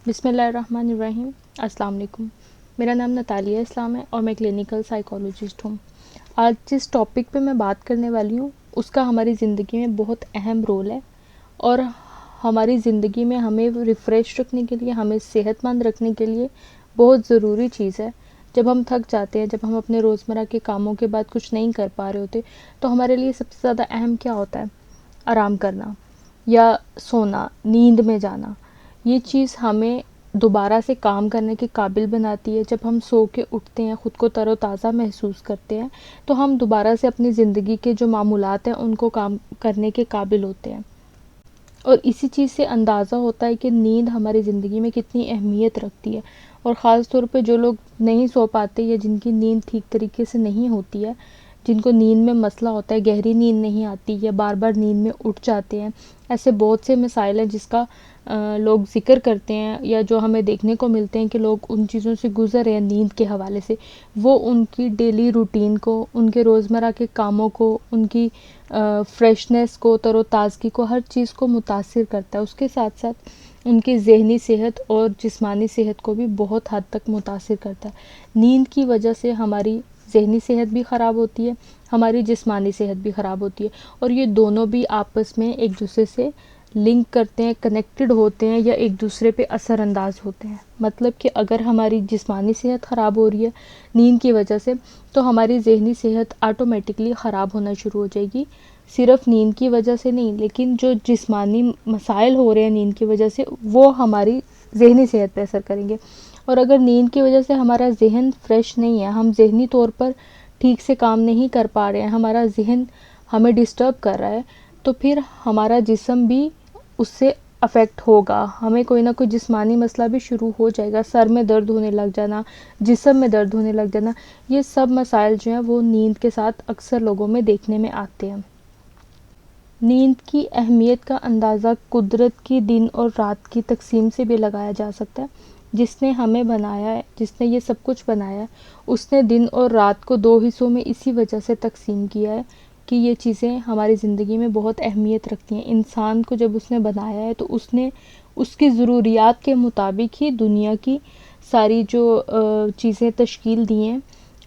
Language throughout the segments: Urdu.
بسم اللہ الرحمن الرحیم۔ السلام علیکم، میرا نام نتالیہ اسلام ہے اور میں کلینیکل سائیکالوجسٹ ہوں۔ آج جس ٹاپک پہ میں بات کرنے والی ہوں اس کا ہماری زندگی میں بہت اہم رول ہے، اور ہماری زندگی میں ہمیں ریفریش رکھنے کے لیے، ہمیں صحت مند رکھنے کے لیے بہت ضروری چیز ہے۔ جب ہم تھک جاتے ہیں، جب ہم اپنے روزمرہ کے کاموں کے بعد کچھ نہیں کر پا رہے ہوتے، تو ہمارے لیے سب سے زیادہ اہم کیا ہوتا ہے؟ آرام کرنا یا سونا، نیند میں جانا۔ یہ چیز ہمیں دوبارہ سے کام کرنے کے قابل بناتی ہے۔ جب ہم سو کے اٹھتے ہیں، خود کو تر و تازہ محسوس کرتے ہیں، تو ہم دوبارہ سے اپنی زندگی کے جو معمولات ہیں ان کو کام کرنے کے قابل ہوتے ہیں۔ اور اسی چیز سے اندازہ ہوتا ہے کہ نیند ہماری زندگی میں کتنی اہمیت رکھتی ہے، اور خاص طور پہ جو لوگ نہیں سو پاتے یا جن کی نیند ٹھیک طریقے سے نہیں ہوتی ہے، جن کو نیند میں مسئلہ ہوتا ہے، گہری نیند نہیں آتی یا بار بار نیند میں اٹھ جاتے ہیں، ایسے بہت سے مسائل ہیں جس کا لوگ ذکر کرتے ہیں، یا جو ہمیں دیکھنے کو ملتے ہیں کہ لوگ ان چیزوں سے گزر رہے ہیں نیند کے حوالے سے۔ وہ ان کی ڈیلی روٹین کو، ان کے روزمرہ کے کاموں کو، ان کی فریشنس کو، تر و تازگی کو، ہر چیز کو متاثر کرتا ہے۔ اس کے ساتھ ساتھ ان کی ذہنی صحت اور جسمانی صحت کو بھی بہت حد تک متاثر کرتا ہے۔ نیند کی وجہ سے ہماری ذہنی صحت بھی خراب ہوتی ہے، ہماری جسمانی صحت بھی خراب ہوتی ہے، اور یہ دونوں بھی آپس میں ایک دوسرے سے لنک کرتے ہیں، کنیکٹڈ ہوتے ہیں، یا ایک دوسرے پہ اثر انداز ہوتے ہیں۔ مطلب کہ اگر ہماری جسمانی صحت خراب ہو رہی ہے نیند کی وجہ سے، تو ہماری ذہنی صحت آٹومیٹکلی خراب ہونا شروع ہو جائے گی۔ صرف نیند کی وجہ سے نہیں، لیکن جو جسمانی مسائل ہو رہے ہیں نیند کی وجہ سے، وہ ہماری ذہنی صحت پہ اثر کریں گے۔ اور اگر نیند کی وجہ سے ہمارا ذہن فریش نہیں ہے، ہم ذہنی طور پر ٹھیک سے کام نہیں کر پا رہے ہیں، ہمارا ذہن ہمیں ڈسٹرب کر رہا ہے، تو پھر ہمارا جسم بھی اس سے افیکٹ ہوگا۔ ہمیں کوئی نہ کوئی جسمانی مسئلہ بھی شروع ہو جائے گا، سر میں درد ہونے لگ جانا، جسم میں درد ہونے لگ جانا۔ یہ سب مسائل جو ہیں وہ نیند کے ساتھ اکثر لوگوں میں دیکھنے میں آتے ہیں۔ نیند کی اہمیت کا اندازہ قدرت کی دن اور رات کی تقسیم سے بھی لگایا جا سکتا ہے۔ جس نے ہمیں بنایا ہے، جس نے یہ سب کچھ بنایا ہے، اس نے دن اور رات کو 2 حصوں میں اسی وجہ سے تقسیم کیا ہے کہ یہ چیزیں ہماری زندگی میں بہت اہمیت رکھتی ہیں۔ انسان کو جب اس نے بنایا ہے تو اس نے اس کی ضروریات کے مطابق ہی دنیا کی ساری جو چیزیں تشکیل دی ہیں،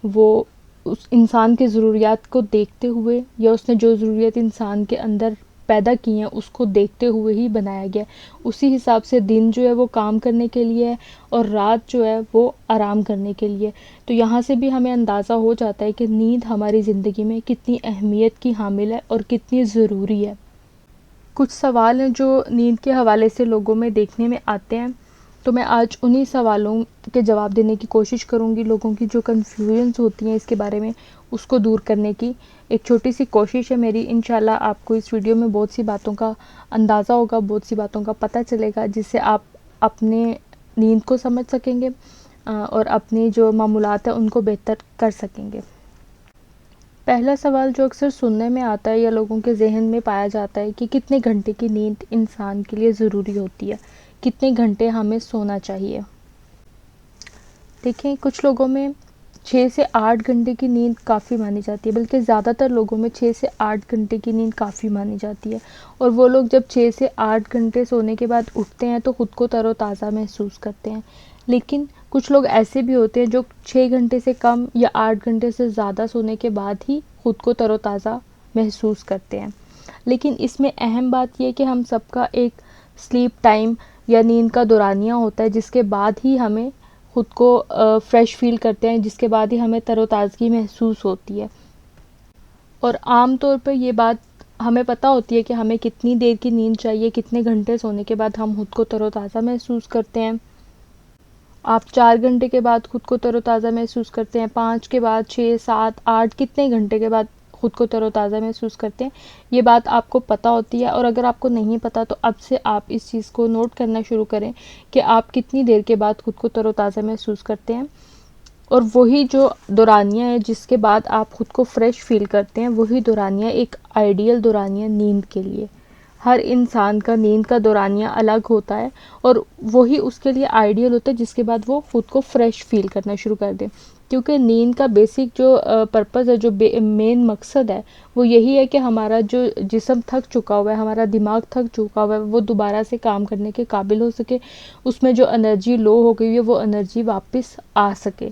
وہ اس انسان کے ضروریات کو دیکھتے ہوئے، یا اس نے جو ضروریات انسان کے اندر پیدا کی ہیں اس کو دیکھتے ہوئے ہی بنایا گیا ہے۔ اسی حساب سے دن جو ہے وہ کام کرنے کے لیے ہے، اور رات جو ہے وہ آرام کرنے کے لیے۔ تو یہاں سے بھی ہمیں اندازہ ہو جاتا ہے کہ نیند ہماری زندگی میں کتنی اہمیت کی حامل ہے اور کتنی ضروری ہے۔ کچھ سوال ہیں جو نیند کے حوالے سے لوگوں میں دیکھنے میں آتے ہیں، تو میں آج انہی سوالوں کے جواب دینے کی کوشش کروں گی۔ لوگوں کی جو کنفیوژنز ہوتی ہیں اس کے بارے میں، اس کو دور کرنے کی ایک چھوٹی سی کوشش ہے میری۔ انشاءاللہ آپ کو اس ویڈیو میں بہت سی باتوں کا اندازہ ہوگا، بہت سی باتوں کا پتہ چلے گا، جس سے آپ اپنے نیند کو سمجھ سکیں گے، اور اپنی جو معمولات ہیں ان کو بہتر کر سکیں گے۔ پہلا سوال جو اکثر سننے میں آتا ہے یا لوگوں کے ذہن میں پایا جاتا ہے کہ کتنے گھنٹے کی نیند انسان کے لیے ضروری ہوتی ہے، کتنے گھنٹے ہمیں سونا چاہیے۔ دیکھیں، کچھ لوگوں میں 6 سے 8 گھنٹے کی نیند کافی مانی جاتی ہے، بلکہ زیادہ تر لوگوں میں 6 سے 8 گھنٹے کی نیند کافی مانی جاتی ہے۔ اور وہ لوگ جب 6 سے 8 گھنٹے سونے کے بعد اٹھتے ہیں تو خود کو تر و تازہ محسوس کرتے ہیں۔ لیکن کچھ لوگ ایسے بھی ہوتے ہیں جو 6 گھنٹے سے کم یا 8 گھنٹے سے زیادہ سونے کے بعد ہی خود کو تر و تازہ محسوس کرتے ہیں۔ لیکن اس میں اہم بات یہ کہ ہم سب کا ایک سلیپ ٹائم یا نیند کا دورانیہ ہوتا ہے، جس کے بعد ہی ہمیں خود کو فریش فیل کرتے ہیں، جس کے بعد ہی ہمیں تر و تازگی محسوس ہوتی ہے۔ اور عام طور پر یہ بات ہمیں پتہ ہوتی ہے کہ ہمیں کتنی دیر کی نیند چاہیے، کتنے گھنٹے سونے کے بعد ہم خود کو تر و تازہ محسوس کرتے ہیں۔ آپ 4 گھنٹے کے بعد خود کو تر و تازہ محسوس کرتے ہیں، 5 کے بعد، 6، 7، 8، کتنے گھنٹے کے بعد خود کو تر و تازہ محسوس کرتے ہیں، یہ بات آپ کو پتہ ہوتی ہے۔ اور اگر آپ کو نہیں پتہ تو اب سے آپ اس چیز کو نوٹ کرنا شروع کریں کہ آپ کتنی دیر کے بعد خود کو تر و تازہ محسوس کرتے ہیں، اور وہی جو دورانیہ ہے جس کے بعد آپ خود کو فریش فیل کرتے ہیں، وہی دورانیہ ایک آئیڈیل دورانیہ نیند کے لیے۔ ہر انسان کا نیند کا دورانیہ الگ ہوتا ہے اور وہی اس کے لیے آئیڈیل ہوتا ہے جس کے بعد وہ خود کو فریش فیل کرنا شروع کر دے. کیونکہ نیند کا بیسک جو پرپز ہے، جو مین مقصد ہے، وہ یہی ہے کہ ہمارا جو جسم تھک چکا ہوا ہے، ہمارا دماغ تھک چکا ہوا ہے، وہ دوبارہ سے کام کرنے کے قابل ہو سکے، اس میں جو انرجی لو ہو گئی ہے وہ انرجی واپس آ سکے.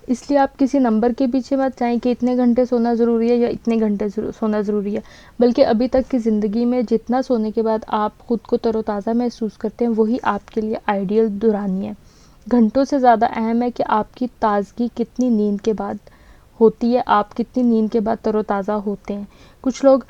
اس لیے آپ کسی نمبر کے پیچھے مت جائیں کہ اتنے گھنٹے سونا ضروری ہے یا اتنے گھنٹے سونا ضروری ہے، بلکہ ابھی تک کی زندگی میں جتنا سونے کے بعد آپ خود کو تر و تازہ محسوس کرتے ہیں وہی آپ کے لیے آئیڈیل دورانی ہے. گھنٹوں سے زیادہ اہم ہے کہ آپ کی تازگی کتنی نیند کے بعد ہوتی ہے، آپ کتنی نیند کے بعد تر و تازہ ہوتے ہیں. کچھ لوگ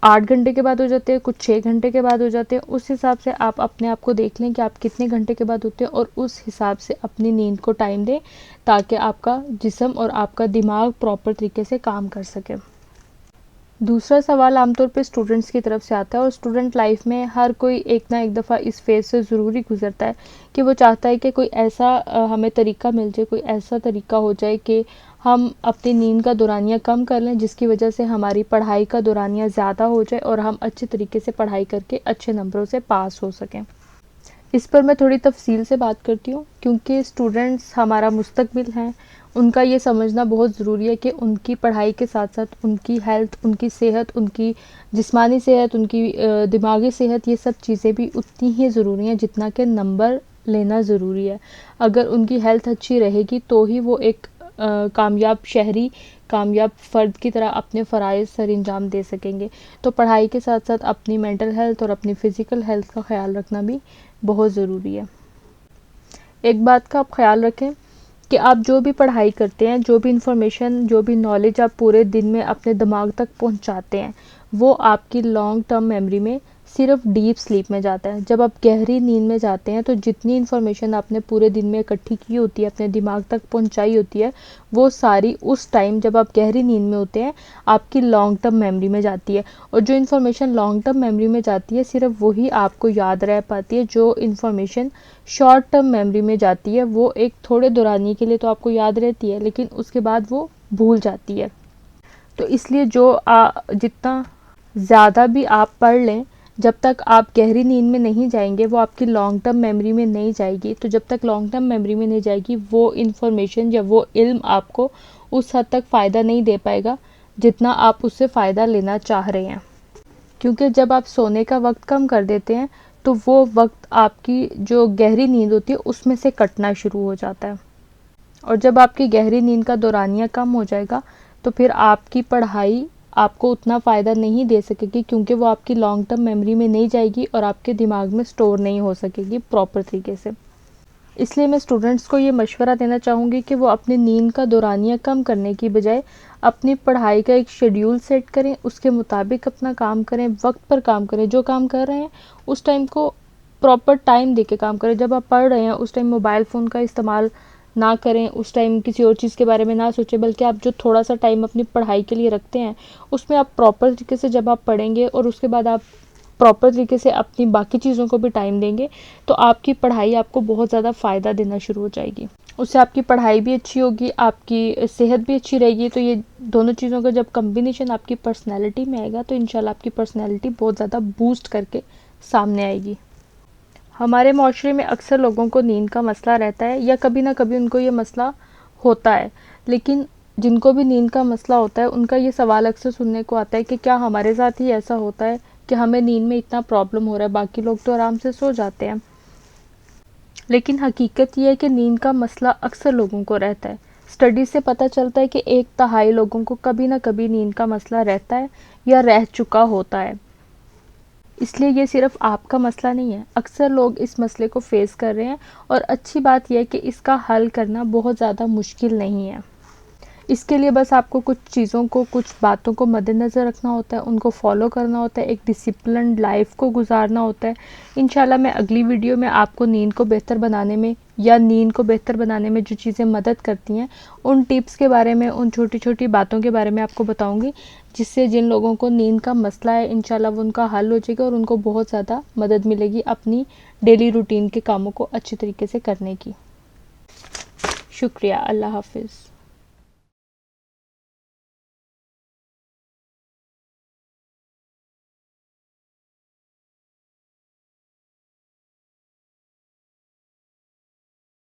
8 گھنٹے کے بعد ہو جاتے ہیں، کچھ 6 گھنٹے کے بعد ہو جاتے ہیں. اس حساب سے آپ اپنے آپ کو دیکھ لیں کہ آپ کتنے گھنٹے کے بعد ہوتے ہیں اور اس حساب سے اپنی نیند کو ٹائم دیں تاکہ آپ کا جسم اور آپ کا دماغ پراپر طریقے سے کام کر سکے. دوسرا سوال عام طور پہ اسٹوڈنٹس کی طرف سے آتا ہے، اور اسٹوڈنٹ لائف میں ہر کوئی ایک نہ ایک دفعہ اس فیز سے ضروری گزرتا ہے کہ وہ چاہتا ہے کہ کوئی ایسا ہمیں طریقہ مل جائے، کوئی ایسا طریقہ ہو جائے کہ ہم اپنی نیند کا دورانیہ کم کر لیں، جس کی وجہ سے ہماری پڑھائی کا دورانیہ زیادہ ہو جائے اور ہم اچھے طریقے سے پڑھائی کر کے اچھے نمبروں سے پاس ہو سکیں. اس پر میں تھوڑی تفصیل سے بات کرتی ہوں کیونکہ اسٹوڈنٹس ہمارا مستقبل ہیں. ان کا یہ سمجھنا بہت ضروری ہے کہ ان کی پڑھائی کے ساتھ ساتھ ان کی ہیلتھ، ان کی صحت، ان کی جسمانی صحت، ان کی دماغی صحت، یہ سب چیزیں بھی اتنی ہی ضروری ہیں جتنا کہ نمبر لینا ضروری ہے. اگر ان کی ہیلتھ اچھی رہے گی تو ہی وہ ایک کامیاب شہری، کامیاب فرد کی طرح اپنے فرائض سر انجام دے سکیں گے. تو پڑھائی کے ساتھ ساتھ اپنی مینٹل ہیلتھ اور اپنی فزیکل ہیلتھ کا خیال رکھنا بھی بہت ضروری ہے. ایک بات کا آپ خیال رکھیں کہ آپ جو بھی پڑھائی کرتے ہیں، جو بھی انفارمیشن، جو بھی نالج آپ پورے دن میں اپنے دماغ تک پہنچاتے ہیں، وہ آپ کی لانگ ٹرم میموری میں صرف ڈیپ سلیپ میں جاتا ہے. جب آپ گہری نیند میں جاتے ہیں تو جتنی انفارمیشن آپ نے پورے دن میں اکٹھی کی ہوتی ہے، اپنے دماغ تک پہنچائی ہوتی ہے، وہ ساری اس ٹائم جب آپ گہری نیند میں ہوتے ہیں آپ کی لانگ ٹرم میموری میں جاتی ہے. اور جو انفارمیشن لانگ ٹرم میموری میں جاتی ہے صرف وہی آپ کو یاد رہ پاتی ہے. جو انفارمیشن شارٹ ٹرم میموری میں جاتی ہے وہ ایک تھوڑے دورانی کے لیے تو آپ کو یاد رہتی ہے لیکن اس کے بعد وہ بھول جاتی ہے. تو اس لیے جتنا زیادہ بھی آپ پڑھ لیں، جب تک آپ گہری نیند میں نہیں جائیں گے وہ آپ کی لانگ ٹرم میموری میں نہیں جائے گی. تو جب تک لانگ ٹرم میموری میں نہیں جائے گی وہ انفارمیشن یا وہ علم آپ کو اس حد تک فائدہ نہیں دے پائے گا جتنا آپ اس سے فائدہ لینا چاہ رہے ہیں. کیونکہ جب آپ سونے کا وقت کم کر دیتے ہیں تو وہ وقت آپ کی جو گہری نیند ہوتی ہے اس میں سے کٹنا شروع ہو جاتا ہے. اور جب آپ کی گہری نیند کا دورانیہ کم ہو جائے گا تو پھر آپ کی پڑھائی آپ کو اتنا فائدہ نہیں دے سکے گی کیونکہ وہ آپ کی لانگ ٹرم میموری میں نہیں جائے گی اور آپ کے دماغ میں سٹور نہیں ہو سکے گی پراپر طریقے سے. اس لیے میں اسٹوڈنٹس کو یہ مشورہ دینا چاہوں گی کہ وہ اپنی نیند کا دورانیہ کم کرنے کی بجائے اپنی پڑھائی کا ایک شیڈیول سیٹ کریں، اس کے مطابق اپنا کام کریں، وقت پر کام کریں. جو کام کر رہے ہیں اس ٹائم کو پراپر ٹائم دے کے کام کریں. جب آپ پڑھ رہے ہیں اس ٹائم موبائل فون کا استعمال نہ کریں، اس ٹائم کسی اور چیز کے بارے میں نہ سوچیں، بلکہ آپ جو تھوڑا سا ٹائم اپنی پڑھائی کے لیے رکھتے ہیں اس میں آپ پراپر طریقے سے جب آپ پڑھیں گے اور اس کے بعد آپ پراپر طریقے سے اپنی باقی چیزوں کو بھی ٹائم دیں گے تو آپ کی پڑھائی آپ کو بہت زیادہ فائدہ دینا شروع ہو جائے گی. اس سے آپ کی پڑھائی بھی اچھی ہوگی، آپ کی صحت بھی اچھی رہے گی. تو یہ دونوں چیزوں کا جب کمبینیشن آپ کی پرسنالٹی میں آئے گا تو انشاءاللہ آپ کی پرسنالٹی بہت زیادہ بوسٹ کر کے سامنے آئے گی. ہمارے معاشرے میں اکثر لوگوں کو نیند کا مسئلہ رہتا ہے یا کبھی نہ کبھی ان کو یہ مسئلہ ہوتا ہے، لیکن جن کو بھی نیند کا مسئلہ ہوتا ہے ان کا یہ سوال اکثر سننے کو آتا ہے کہ کیا ہمارے ساتھ ہی ایسا ہوتا ہے کہ ہمیں نیند میں اتنا پرابلم ہو رہا ہے، باقی لوگ تو آرام سے سو جاتے ہیں. لیکن حقیقت یہ ہے کہ نیند کا مسئلہ اکثر لوگوں کو رہتا ہے. اسٹڈیز سے پتہ چلتا ہے کہ 1/3 لوگوں کو کبھی نہ کبھی نیند کا مسئلہ رہتا ہے یا رہ چکا ہوتا ہے. اس لیے یہ صرف آپ کا مسئلہ نہیں ہے، اکثر لوگ اس مسئلے کو فیس کر رہے ہیں. اور اچھی بات یہ ہے کہ اس کا حل کرنا بہت زیادہ مشکل نہیں ہے. اس کے لیے بس آپ کو کچھ چیزوں کو، کچھ باتوں کو مد نظر رکھنا ہوتا ہے، ان کو فالو کرنا ہوتا ہے، ایک ڈسپلنڈ لائف کو گزارنا ہوتا ہے. انشاءاللہ میں اگلی ویڈیو میں آپ کو نیند کو بہتر بنانے میں یا نیند کو بہتر بنانے میں جو چیزیں مدد کرتی ہیں ان ٹپس کے بارے میں، ان چھوٹی چھوٹی باتوں کے بارے میں آپ کو بتاؤں گی، جس سے جن لوگوں کو نیند کا مسئلہ ہے انشاءاللہ وہ ان کا حل ہو جائے گا اور ان کو بہت زیادہ مدد ملے گی اپنی ڈیلی روٹین کے کاموں کو اچھی طریقے سے کرنے کی. شکریہ. اللہ حافظ.